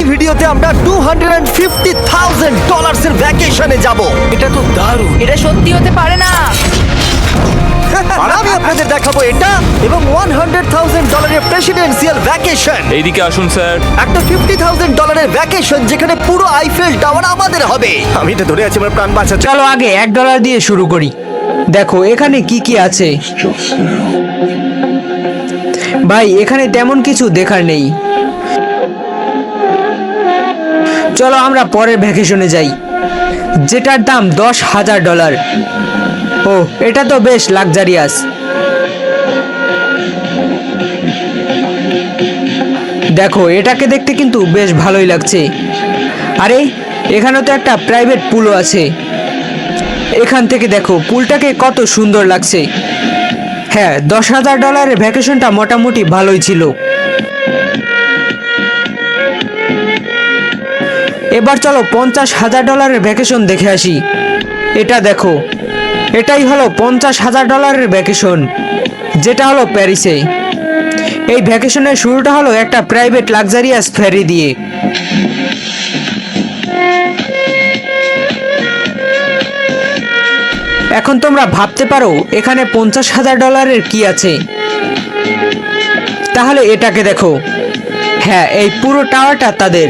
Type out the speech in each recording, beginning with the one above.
ভিডিওতে আমরা $250,000 এর ভ্যাকেশনে যাব। এটা তো দারুণ। এটা সত্যি হতে পারে না। আর আমি আপনাদের দেখাবো এটা এবং $100,000 এর প্রেসিডেন্সিয়াল ভ্যাকেশন। এইদিকে আসুন স্যার। একটা $50,000 এর ভ্যাকেশন যেখানে পুরো আইফেল টাওয়ার আমাদের হবে। আমি তো ধরে আছি আমার প্রাণ বাঁচাচ্ছে। চলো আগে $1 দিয়ে শুরু করি। দেখো এখানে কি কি আছে। ভাই এখানে তেমন কিছু দেখার নেই। চলো আমরা পরের ভ্যাকেশনে যাই, যেটার দাম $10,000। ও এটা তো বেশ লাক্সারিয়াস। দেখো এটাকে দেখতে কিন্তু বেশ ভালোই লাগছে। আরে এখানে তো একটা প্রাইভেট পুলও আছে। এখান থেকে দেখো পুলটাকে কত সুন্দর লাগছে। হ্যাঁ, $10,000 ভ্যাকেশনটা মোটামুটি ভালোই ছিল। এবার চলো $50,000 ভ্যাকেশন দেখে আসি। এটা দেখো, এটাই হলো $50,000 ভ্যাকেশন, যেটা হলো প্যারিসে। এই ভ্যাকেশনের শুরুটা হলো একটা প্রাইভেট লাক্সারিয়াস ফেরি দিয়ে। এখন তোমরা ভাবতে পারো এখানে $50,000 কি আছে। তাহলে এটাকে দেখো। হ্যাঁ, এই পুরো টাওয়ারটা তাদের।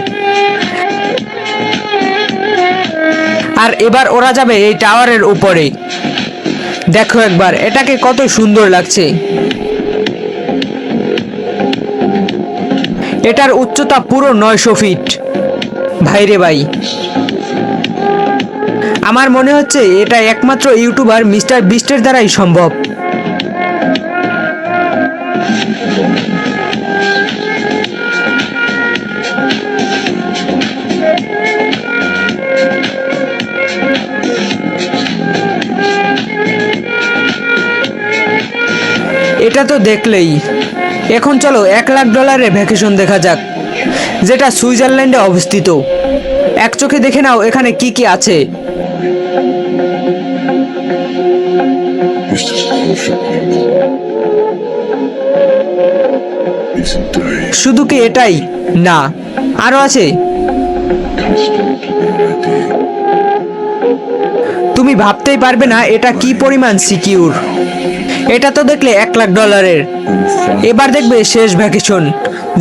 আর এবার ওরা যাবে এই টাওয়ারের উপরে। দেখো একবার এটাকে কত সুন্দর লাগছে। এটার উচ্চতা পুরো 900 ফিট। ভাইরে ভাই, আমার মনে হচ্ছে এটা একমাত্র ইউটিউবার মিস্টার বিস্টের দ্বারাই সম্ভব। এটা তো দেখলেই। এখন চলো $1,00,000 ভ্যাকেশন দেখা যাক, যেটা সুইজারল্যান্ডে অবস্থিত। এক চোখে দেখে নাও এখানে কি কি আছে। শুধু কি এটাই না, আরো আছে। তুমি ভাবতেই পারবে না এটা কি পরিমাণ সিকিউর। এটা তো দেখলে $1,00,000। এবার দেখবে শেষ ভ্যাকেশন,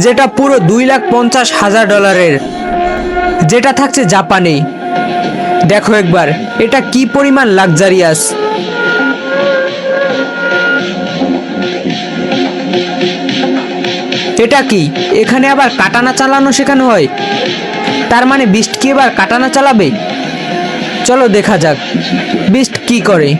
যেটা পুরো $2,50,000, যেটা থাকছে জাপানে। দেখো একবার এটা কি পরিমাণ লাক্সারিয়াস। এটা কি, এখানে আবার কাটানা চালানো শেখানো হয়? তার মানে বিস্ট কি এবার কাটানা চালাবে? চলো দেখা যাক বিস্ট কি করে।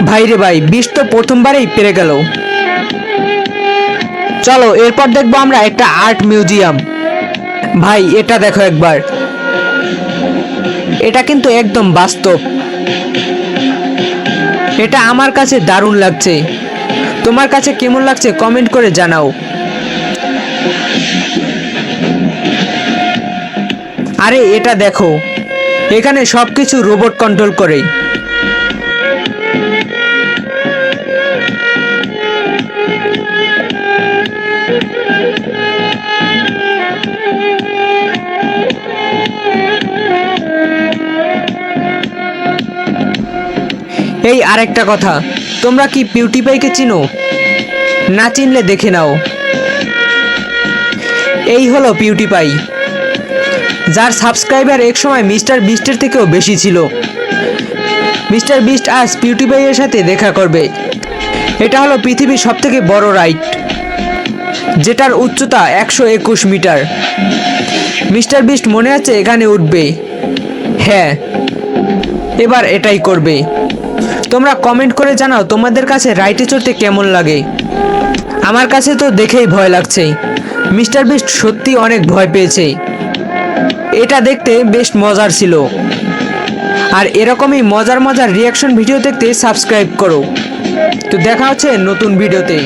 ভাইরে ভাই, বিস্ট তো প্রথমবারেই পেরে গেল। চলো এরপর দেখবো আমরা একটা আর্ট মিউজিয়াম। ভাই এটা দেখো একবার, এটা কিন্তু একদম বাস্তব। এটা আমার কাছে দারুণ লাগছে। তোমার কাছে কেমন লাগছে কমেন্ট করে জানাও। আরে এটা দেখো, এখানে সবকিছু রোবট কন্ট্রোল করে। এই আরেকটা কথা, তোমরা কি পিউটিপাইকে চিনো? না চিনলে দেখে নাও। এই হলো পিউটিপাই, যার সাবস্ক্রাইবার একসময় মিস্টার বিস্টের থেকেও বেশি ছিল। মিস্টার বিস্ট আজ পিউটিপাইয়ের সাথে দেখা করবে। এটা হলো পৃথিবীর সবথেকে বড় রাইড, যেটার উচ্চতা 121 মিটার। মিস্টার বিস্ট মনে আছে এখানে উঠবে। হ্যাঁ, এবার এটাই করবে। তোমরা কমেন্ট করে জানাও তোমাদের কাছে রাইডে চড়তে কেমন লাগে। আমার কাছে তো দেখেই ভয় লাগছে। মিস্টার বিস্ট সত্যি অনেক ভয় পেয়েছে। এটা দেখতে বেশ মজার ছিল। আর এরকমই মজার মজার রিয়াকশন ভিডিও দেখতে সাবস্ক্রাইব করো। তো দেখা হচ্ছে নতুন ভিডিওতে।